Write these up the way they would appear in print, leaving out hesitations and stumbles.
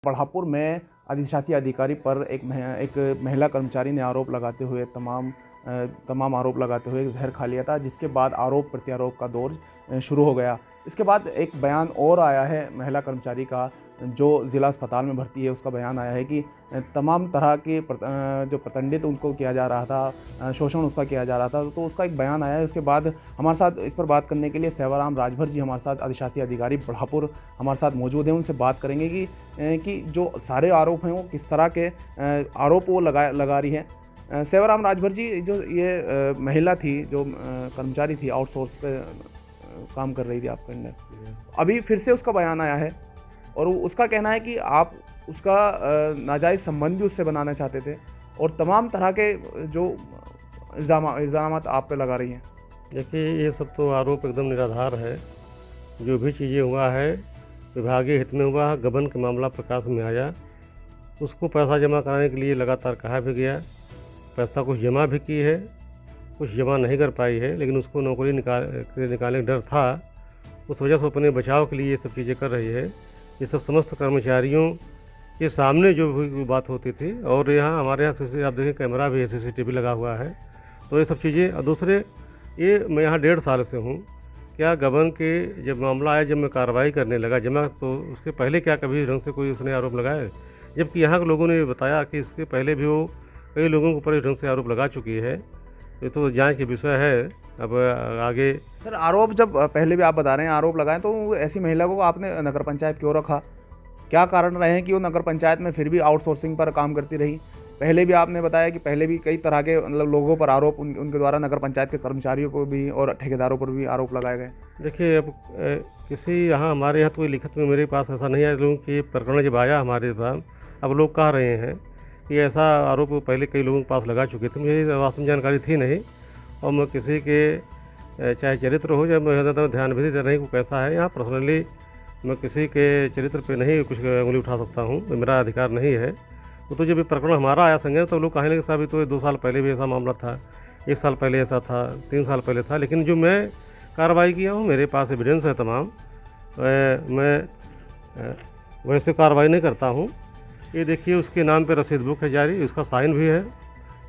बढ़ापुर में अधिशासी अधिकारी पर एक महिला कर्मचारी ने आरोप लगाते हुए तमाम आरोप लगाते हुए जहर खा लिया था, जिसके बाद आरोप प्रत्यारोप का दौर शुरू हो गया। इसके बाद एक बयान और आया है महिला कर्मचारी का, जो ज़िला अस्पताल में भर्ती है। उसका बयान आया है कि तमाम तरह के जो प्रताड़ित उनको किया जा रहा था, शोषण उसका किया जा रहा था, तो उसका एक बयान आया है। उसके बाद हमारे साथ इस पर बात करने के लिए सेवाराम राजभर जी हमारे साथ, अधिशासी अधिकारी बढ़ापुर हमारे साथ मौजूद हैं। उनसे बात करेंगे कि जो सारे आरोप हैं वो किस तरह के आरोप वो लगा रही है। सेवाराम राजभर जी, जो ये महिला थी, जो कर्मचारी थी, आउटसोर्स पे काम कर रही थी आपके अंडर, अभी फिर से उसका बयान आया है और उसका कहना है कि आप उसका नाजायज़ संबंध भी उससे बनाना चाहते थे और तमाम तरह के जो इल्ज़ामात आप पे लगा रही हैं। देखिए, ये सब तो आरोप एकदम निराधार है। जो भी चीज़ें हुआ है विभागीय हित में हुआ है। गबन का मामला प्रकाश में आया, उसको पैसा जमा कराने के लिए लगातार कहा भी गया, पैसा कुछ जमा भी की है, कुछ जमा नहीं कर पाई है, लेकिन उसको नौकरी निकालने का डर था। उस वजह से अपने बचाव के लिए ये सब चीज़ें कर रही है। ये सब समस्त कर्मचारियों के सामने जो भी बात होती थी, और यहाँ हमारे यहाँ आप देखें कैमरा भी है, CCTV लगा हुआ है। तो ये सब चीज़ें, और दूसरे ये मैं यहाँ 1.5 साल से हूँ। क्या गबन के जब मामला आया, जब मैं कार्रवाई करने लगा जमा, तो उसके पहले क्या कभी ढंग से कोई उसने आरोप लगाया? जबकि यहाँ के लोगों ने बताया कि इसके पहले भी वो कई लोगों के ऊपर इस ढंग से आरोप लगा चुकी है। ये तो जांच के विषय है। अब आगे सर, आरोप जब पहले भी आप बता रहे हैं आरोप लगाएं, तो ऐसी महिला को आपने नगर पंचायत क्यों रखा? क्या कारण रहे हैं कि वो नगर पंचायत में फिर भी आउटसोर्सिंग पर काम करती रही? पहले भी आपने बताया कि पहले भी कई तरह के मतलब लोगों पर आरोप उनके द्वारा नगर पंचायत के कर्मचारियों को भी और ठेकेदारों पर भी आरोप लगाए गए। देखिए, अब किसी यहाँ हमारे यहाँ तो लिखित में मेरे पास ऐसा नहीं आया, लोगों की प्रकरण जब आया हमारे पास, अब लोग कह रहे हैं कि ऐसा आरोप पहले कई लोगों के पास लगा चुके थे। मुझे वास्तव में जानकारी थी नहीं, और मैं किसी के चाहे चरित्र हो, जब मैं ध्यान भी दे रही हूँ कैसा है। यहाँ पर्सनली मैं किसी के चरित्र पे नहीं कुछ उंगली उठा सकता हूँ, मेरा अधिकार नहीं है। वो तो जब ये प्रकरण हमारा आया संज्ञान, तो लोग कहने लगे साहब, तो 2 साल पहले भी ऐसा मामला था, 1 साल पहले ऐसा था, 3 साल पहले था। लेकिन जो मैं कार्रवाई किया हूँ, मेरे पास एविडेंस है तमाम। मैं वैसे कार्रवाई नहीं करता हूँ। ये देखिए, उसके नाम पे रसीद बुक है जारी, उसका साइन भी है।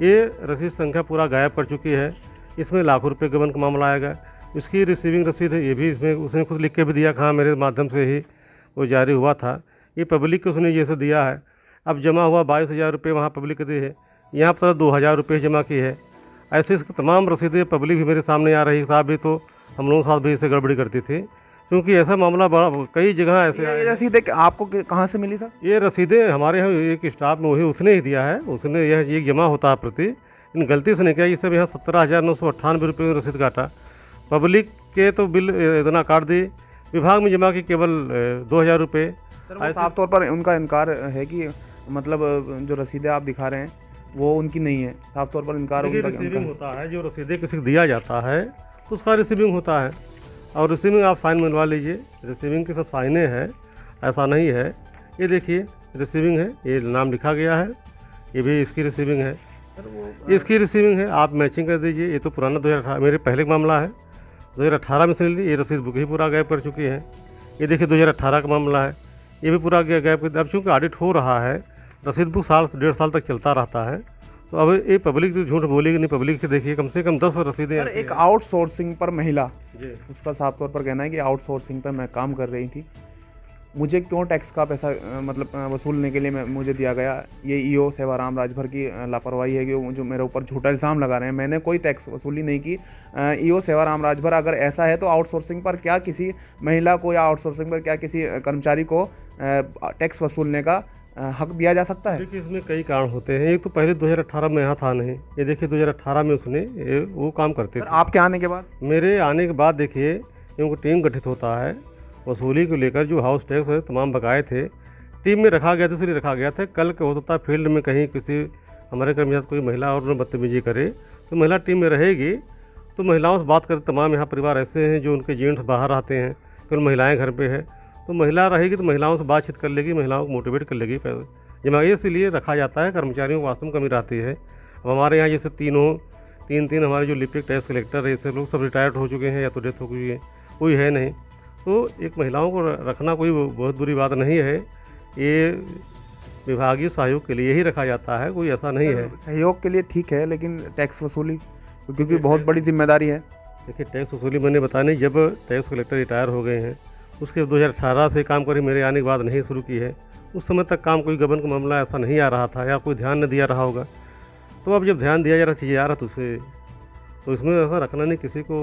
ये रसीद संख्या पूरा गायब कर चुकी है। इसमें लाखों रुपये गबन का मामला आएगा। इसकी रिसीविंग रसीद है, ये भी इसमें उसने खुद लिख के भी दिया, हाँ मेरे माध्यम से ही वो जारी हुआ था। ये पब्लिक को उसने जैसे दिया है। अब जमा हुआ 22,000 रुपये वहाँ पब्लिक के दिए है, यहाँ पर 2,000 रुपये जमा की है। ऐसे इसकी तमाम रसीदें पब्लिक भी मेरे सामने आ रही है। साहब भी तो हम लोगों के साथ भी इससे गड़बड़ी करती थी, क्योंकि ऐसा मामला बड़ा कई जगह ऐसे। ये रसीदें आपको कहाँ से मिली सर? ये रसीदें हमारे यहाँ एक स्टाफ में वही उसने ही दिया है। उसने यह एक जमा होता है प्रति, इन गलती से नहीं किया। इस सब यहाँ 17,998 रुपये रसीद काटा। पब्लिक के तो बिल इतना काट दी, विभाग में जमा की केवल 2,000 रुपये। साफ तौर पर उनका इनकार है कि मतलब जो रसीदें आप दिखा रहे हैं वो उनकी नहीं है। साफ तौर पर इनकार रिसीविंग होता है, जो रसीदें किसी को दिया जाता है तो उसका रिसीविंग होता है, और रिसीविंग आप साइन बनवा लीजिए। रिसीविंग के सब साइने हैं, ऐसा नहीं है। ये देखिए रिसीविंग है, ये नाम लिखा गया है, ये भी इसकी रिसीविंग है, इसकी रिसीविंग है। आप मैचिंग कर दीजिए। ये तो पुराना 2018 मेरे पहले का मामला है, 2018 में से ली। ये रसीद बुक ही पूरा गायब कर चुकी है। ये देखिए 2018 का मामला है, ये भी पूरा गायब कर। अब चूँकि ऑडिट हो रहा है, रसीद बुक 1.5 साल तक चलता रहता है। तो अब ये पब्लिक जो झूठ बोलेगी नहीं, पब्लिक के देखिए कम से कम 10 रसीदें। एक आउटसोर्सिंग पर महिला, उसका साफ तौर पर कहना है कि आउटसोर्सिंग पर मैं काम कर रही थी, मुझे क्यों टैक्स का पैसा मतलब वसूलने के लिए मुझे दिया गया? ये ईओ सेवाराम राजभर की लापरवाही है कि जो मेरे ऊपर झूठा इल्ज़ाम लगा रहे हैं। मैंने कोई टैक्स वसूली नहीं की। ईओ सेवाराम राजभर, अगर ऐसा है तो आउटसोर्सिंग पर क्या किसी महिला को या आउटसोर्सिंग पर क्या किसी कर्मचारी को टैक्स वसूलने का हक दिया जा सकता है? देखिए, इसमें कई कारण होते हैं। एक तो पहले 2018 में यहाँ था नहीं। ये देखिए 2018 में उसने वो काम करते थे। आपके आने के बाद? मेरे आने के बाद देखिए, क्योंकि टीम गठित होता है वसूली को लेकर, जो हाउस टैक्स है तमाम बकाए थे, टीम में रखा गया था, इसलिए रखा गया था। कल के हो सकता है फील्ड में कहीं किसी हमारे कर्मचारी कोई महिला और बदतमीजी करे, तो महिला टीम में रहेगी, तो महिलाओं से बात करें। तमाम यहाँ परिवार ऐसे हैं जो उनके जेंट्स बाहर आते हैं, केवल महिलाएँ घर पर है, तो महिला रहेगी तो महिलाओं से बातचीत कर लेगी, महिलाओं को मोटिवेट कर लेगी। जमा इसीलिए रखा जाता है। कर्मचारियों को वास्तव में कमी रहती है। अब हमारे यहाँ जैसे तीन हमारे जो लिपिक टैक्स कलेक्टर है, ऐसे लोग सब रिटायर्ड हो चुके हैं या तो डेथ हो गई है, कोई है नहीं। तो एक महिलाओं को रखना कोई बहुत बुरी बात नहीं है। ये विभागीय सहयोग के लिए ही रखा जाता है, कोई ऐसा नहीं है। सहयोग के लिए ठीक है, लेकिन टैक्स वसूली क्योंकि बहुत बड़ी जिम्मेदारी है। देखिए टैक्स वसूली मैंने बताया नहीं, जब टैक्स कलेक्टर रिटायर हो गए हैं उसके 2018 से काम करी, मेरे आने के बाद नहीं शुरू की है। उस समय तक काम कोई गबन का मामला ऐसा नहीं आ रहा था या कोई ध्यान न दिया रहा होगा। तो अब जब ध्यान दिया जा रहा, चीज़ें आ रहा तो इसमें ऐसा रखना नहीं किसी को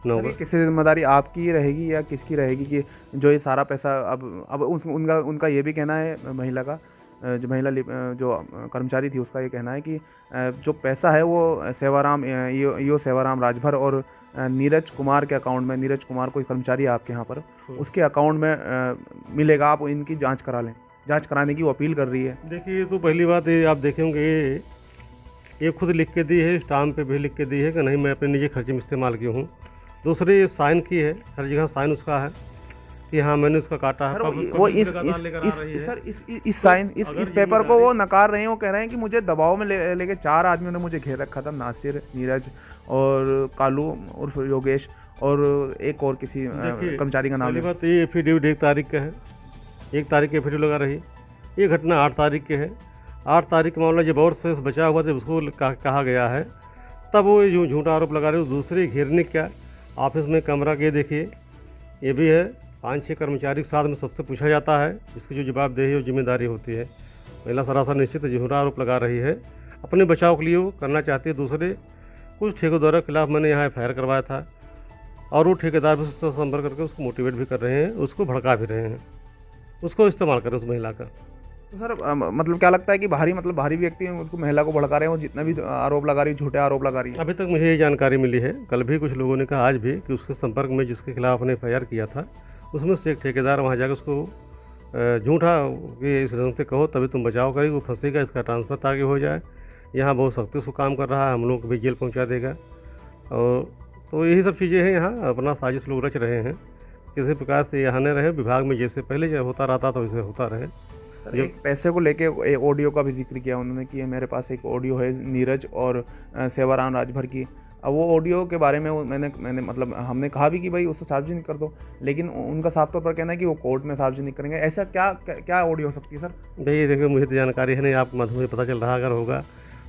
न होगा। किसी जिम्मेदारी आपकी रहेगी या किसकी रहेगी कि जो ये सारा पैसा अब उनका ये भी कहना है, महिला का जो जो कर्मचारी थी उसका ये कहना है कि जो पैसा है वो सेवाराम यो सेवाराम राजभर और नीरज कुमार के अकाउंट में, नीरज कुमार कोई कर्मचारी है आपके यहाँ पर, उसके अकाउंट में मिलेगा, आप इनकी जांच करा लें। जांच कराने की वो अपील कर रही है। देखिए तो पहली बात ये आप देखेंगे, ये खुद लिख के दी है, स्टाम्प पे भी लिख के दी है कि नहीं मैं अपने निजी खर्चे में इस्तेमाल की हूँ। दूसरी साइन की है, हर जगह साइन उसका है कि हाँ मैंने उसका काटा है। वो इस पेपर को वो नकार रहे हैं। वो कह रहे हैं कि मुझे दबाव में लेके 4 आदमियों ने मुझे घेर रखा था, नासिर, नीरज और कालू उर्फ योगेश और एक और किसी कर्मचारी का नाम ले। बात ये एफिडेविट 1 तारीख का है, 1 तारीख की एफिडेविट लगा रही। ये घटना 8 तारीख के है। 8 तारीख का मामला जब और से बचा हुआ था, उसको कहा गया है, तब वो जो झूठा आरोप लगा रहे हो। दूसरे घेरने क्या, ऑफिस में कमरा के देखिए, ये भी है। 5-6 कर्मचारी के साथ में सबसे पूछा जाता है, जिसकी जो जवाबदेही और जिम्मेदारी होती है। महिला सरासर निश्चित झूठा आरोप लगा रही है, अपने बचाव के लिए वो करना चाहती है। दूसरे कुछ ठेकेदारों के खिलाफ मैंने यहाँ FIR करवाया था और वो ठेकेदार भी उससे संपर्क करके उसको मोटिवेट भी कर रहे हैं, उसको भड़का भी रहे हैं, उसको इस्तेमाल करें उस महिला का। तो सर मतलब क्या लगता है कि भारी व्यक्ति उसको महिला को भड़का रहे हैं, वो जितना भी आरोप लगा रही है, झूठे आरोप लगा रही है? अभी तक मुझे ये जानकारी मिली है, कल भी कुछ लोगों ने कहा, आज भी, कि उसके संपर्क में जिसके खिलाफ हमने FIR किया था उसमें से एक ठेकेदार वहाँ जाकर उसको झूठा कि इस ढंग से कहो तभी तुम बचाव करेगी, वो फंसेगा, इसका ट्रांसफ़र ताकि हो जाए। यहाँ बहुत सख्ती से काम कर रहा है, हम लोग को भी जेल पहुँचा देगा। और तो यही सब चीज़ें हैं, यहाँ अपना साजिश लोग रच रहे हैं। किसी प्रकार से यहाँ न रहे, विभाग में जैसे पहले जब होता रहता तो वैसे होता रहे। एक पैसे को लेके एक ऑडियो का भी जिक्र किया उन्होंने कि मेरे पास एक ऑडियो है नीरज और सेवाराम राजभर की। अब वो ऑडियो के बारे में मैंने मतलब हमने कहा भी कि भाई उसको सार्वजनिक कर दो, लेकिन उनका साफ तौर पर कहना है कि वो कोर्ट में सार्वजनिक करेंगे। ऐसा क्या ऑडियो हो सकती है सर? भाई देखिए, मुझे तो जानकारी है नहीं, आप मुझे पता चल रहा अगर होगा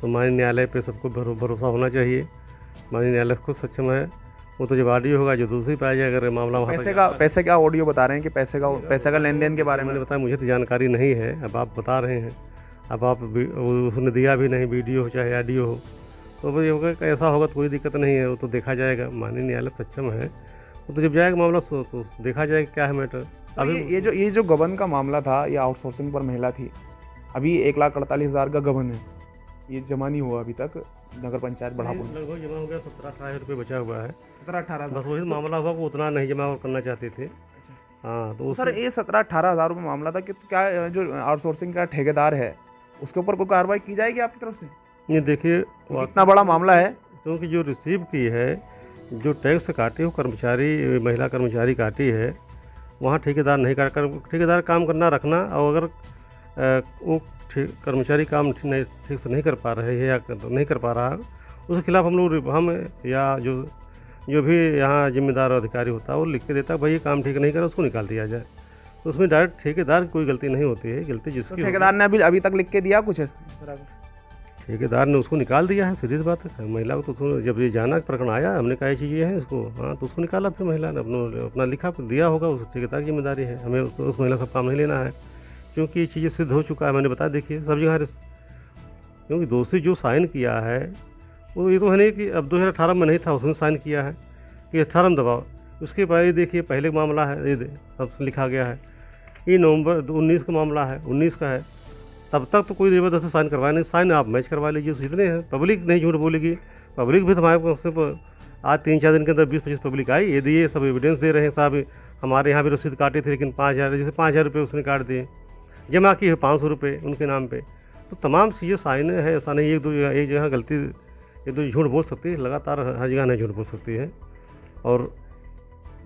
तो माननीय न्यायालय पे सबको भरोसा होना चाहिए। माननीय न्यायालय खुद सक्षम है, वो तो जब ऑडियो होगा जो दूसरी पाया जाए, अगर मामला वहाँ पैसे का ऑडियो बता रहे हैं कि पैसे का लेन देन के बारे में मैंने बताया, मुझे तो जानकारी नहीं है। अब आप बता रहे हैं, अब आप उसने दिया भी नहीं, वीडियो हो चाहे ऑडियो हो, तो भाई होगा ऐसा होगा तो कोई दिक्कत नहीं है, वो तो देखा जाएगा। माननीय न्यायालय सक्षम है, वो तो जब जाएगा मामला तो देखा जाएगा क्या है मैटर। अभी ये जो गबन का मामला था, ये आउटसोर्सिंग पर महिला थी, अभी 1,48,000 का गबन है, ये जमा नहीं हुआ अभी तक नगर पंचायत बढ़ापुर। लगभग जमा हो गया, 17-18 रुपये बचा हुआ है। 17-18 बस वही मामला हुआ को उतना नहीं जमा करना चाहते थे। हाँ तो सर ये 17-18 हज़ार रुपये मामला था कि क्या जो आउटसोर्सिंग का ठेकेदार है उसके ऊपर कोई कार्रवाई की जाएगी आपकी तरफ से? ये देखिए इतना बड़ा मामला है, क्योंकि जो रिसीव की है, जो टैक्स काटी वो कर्मचारी, महिला कर्मचारी काटी है, वहाँ ठेकेदार नहीं काट कर, ठेकेदार काम करना रखना, और अगर वो कर्मचारी काम ठीक से नहीं कर पा रहे है या नहीं कर पा रहा, उसके खिलाफ हम या जो भी यहाँ जिम्मेदार अधिकारी होता है वो लिख के देता है, भाई ये काम ठीक नहीं करा, उसको निकाल दिया जाए। तो उसमें डायरेक्ट ठेकेदार की कोई गलती नहीं होती है, गलती जिसकी। ठेकेदार ने अभी तक लिख के दिया कुछ है? ठेकेदार ने उसको निकाल दिया है, सीधी बात है। महिला को तो जब ये जाना प्रकरण आया, हमने कहा ये चीज़ें हैं इसको, हाँ तो उसको निकाला, फिर महिला ने अपना लिखा दिया होगा, उस ठेकेदार की जिम्मेदारी है, हमें उस महिला सब काम नहीं लेना है, क्योंकि ये चीज़ें सिद्ध हो चुका है। मैंने बताया, देखिए सब जगह, क्योंकि दोषी जो साइन किया है वो ये तो है नहीं कि अब 2018 में नहीं था, उसने साइन किया है कि 18 में दबाव। उसके बाद ये देखिए पहले मामला है, ये सब लिखा गया है, ये नवंबर 19 का मामला है, 19 का है, तब तक तो कोई ज़बरदस्ती साइन करवाया नहीं। साइन आप मैच करवा लीजिए, जितने हैं। पब्लिक नहीं झूठ बोलेगी, पब्लिक भी हमारे पास आज 3-4 दिन के अंदर 20-25 पब्लिक आई, ये दिए, सब एविडेंस दे रहे हैं साहब, हमारे यहाँ भी रसीद काटे थे, लेकिन 5,000 जैसे 5,000 रुपये उसने काट दिए, जमा की है 500 रुपये उनके नाम पे। तो तमाम चीज़ें साइन है, ऐसा नहीं एक जगह गलती, एक दो झूठ बोल सकती है, लगातार हर जगह नहीं झूठ बोल सकती है। और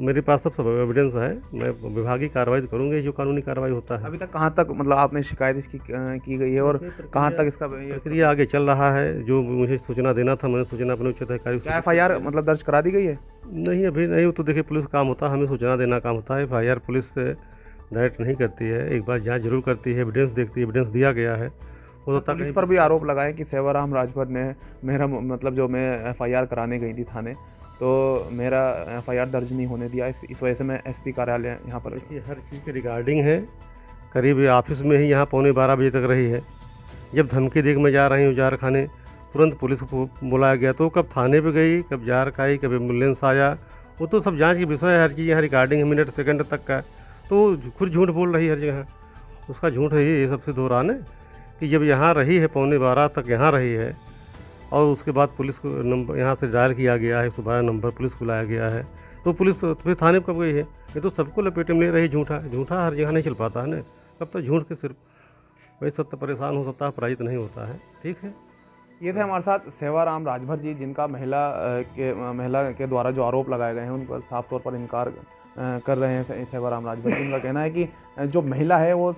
मेरे पास सब एविडेंस है, मैं विभागीय कार्रवाई करूँगी, जो कानूनी कार्रवाई होता है। अभी तक कहाँ तक मतलब आपने शिकायत इसकी की गई है और कहाँ तक इसका प्रक्रिया आगे चल रहा है? जो मुझे सूचना देना था, मैंने सूचना अपने उच्च अधिकारी को। FIR मतलब दर्ज करा दी गई है? नहीं, अभी नहीं, वो तो देखिए पुलिस का काम होता है, हमें सूचना देना काम होता है। FIR पुलिस से डायरेक्ट नहीं करती है, एक बार जांच जरूर करती है, एविडेंस देखती है, एविडेंस दिया गया है वो तो पुलिस पर भी आरोप लगाए कि सेवाराम राजभर ने मेरा मतलब जो मैं एफआईआर कराने गई थी थाने, तो मेरा एफआईआर दर्ज नहीं होने दिया, इस वजह से मैं एसपी कार्यालय यहाँ पर। देखिए हर चीज़ के रिगार्डिंग है, करीब ऑफिस में ही यहाँ 11:15 बजे तक रही है। जब धमकी दे के मैं जा रही हूँ जार खाने, तुरंत पुलिस को बुलाया गया, तो कब थाने पे गई, कब जार का आई, कब एम्बुलेंस आया, वो तो सब जांच की विषय है। हर चीज़ यहाँ रिगार्डिंग है, मिनट सेकंड तक का, तो खुद झूठ बोल रही है हर जगह। उसका झूठ है ये सबसे दौरान है कि जब यहाँ रही है 11:15 तक यहाँ रही है, और उसके बाद पुलिस को नंबर यहाँ से डायल किया गया है, 112 नंबर पुलिस को लाया गया है, तो पुलिस फिर थाने पर कब गई है? ये तो सबको लपेटे में ले रही। झूठा झूठा हर जगह नहीं चल पाता है ना, कब तक झूठ के सिर्फ वही सब तो परेशान हो सकता है, पराजित नहीं होता है। ठीक है, ये थे हमारे साथ सेवाराम राजभर जी, जिनका महिला के द्वारा जो आरोप लगाए गए हैं उन पर साफ तौर पर इनकार कर रहे हैं सेवाराम राजभर जी। उनका कहना है कि जो महिला है वो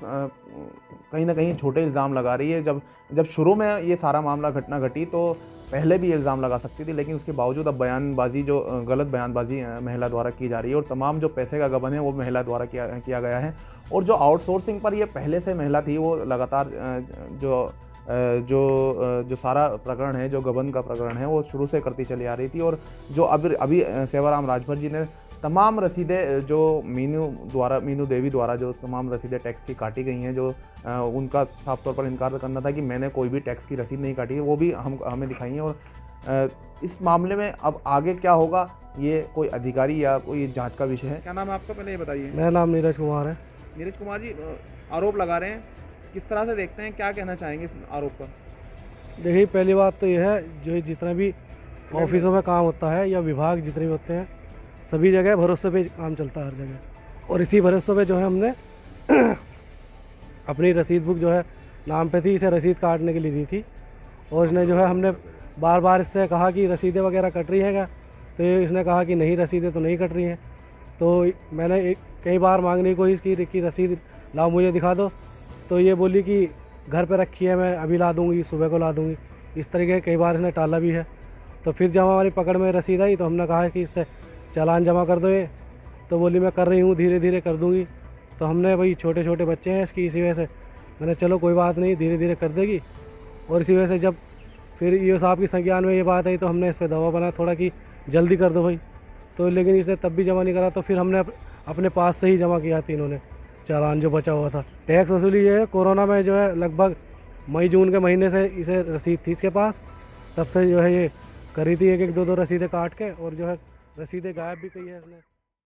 कहीं ना कहीं छोटे इल्ज़ाम लगा रही है। जब शुरू में ये सारा मामला घटना घटी तो पहले भी इल्ज़ाम लगा सकती थी, लेकिन उसके बावजूद अब बयानबाजी जो गलत बयानबाजी महिला द्वारा की जा रही है, और तमाम जो पैसे का गबन है वो महिला द्वारा किया गया है। और जो आउटसोर्सिंग पर ये पहले से महिला थी, वो लगातार जो सारा प्रकरण है, जो गबन का प्रकरण है, वो शुरू से करती चली आ रही थी। और जो अभी सेवाराम राजभर जी ने तमाम रसीदें जो मीनू देवी द्वारा जो तमाम रसीदें टैक्स की काटी गई हैं, जो उनका साफ तौर पर इनकार करना था कि मैंने कोई भी टैक्स की रसीद नहीं काटी है, वो भी हमें दिखाई हैं। और इस मामले में अब आगे क्या होगा, ये कोई अधिकारी या कोई जांच का विषय है। क्या नाम है आपका, पहले ये बताइए। मेरा नाम नीरज कुमार है। नीरज कुमार जी, आरोप लगा रहे हैं, किस तरह से देखते हैं, क्या कहना चाहेंगे इस आरोप पर? देखिए, पहली बात तो यह है, जो जितना भी ऑफिसों में काम होता है या विभाग जितने भी होते हैं, सभी जगह भरोसे पे काम चलता है हर जगह। और इसी भरोसे पे जो है हमने अपनी रसीद बुक जो है नाम पे थी, इसे रसीद काटने के लिए दी थी। और इसने जो है, हमने बार बार इससे कहा कि रसीदें वगैरह कट रही है क्या, तो इसने कहा कि नहीं, रसीदें तो नहीं कट रही हैं। तो मैंने कई बार मांगने की कोशिश की कि रसीद लाओ, मुझे दिखा दो, तो ये बोली कि घर पे रखी है, मैं अभी ला दूँगी, सुबह को ला दूँगी। इस तरीके कई बार इसने टाला भी है। तो फिर जब हमारी पकड़ में रसीद आई तो हमने कहा कि इससे चालान जमा कर दो ये, तो बोली मैं कर रही हूँ, धीरे धीरे कर दूँगी। तो हमने वही छोटे छोटे बच्चे हैं इसकी, इसी वजह से मैंने चलो कोई बात नहीं, धीरे धीरे कर देगी। और इसी वजह से जब फिर ईओ साहब की संज्ञान में ये बात आई तो हमने इस पर दबाव बनाया थोड़ा कि जल्दी कर दो भाई। तो लेकिन इसने तब भी जमा नहीं करा, तो फिर हमने अपने पास से ही जमा किया था इन्होंने चालान जो बचा हुआ था। टैक्स वसूली ये है, कोरोना में जो है लगभग मई जून के महीने से इसे रसीद थी इसके पास, तब से जो है ये करी थी 1-1, 2-2 रसीदें काट के, और जो है रसीदें गायब भी की है इसने।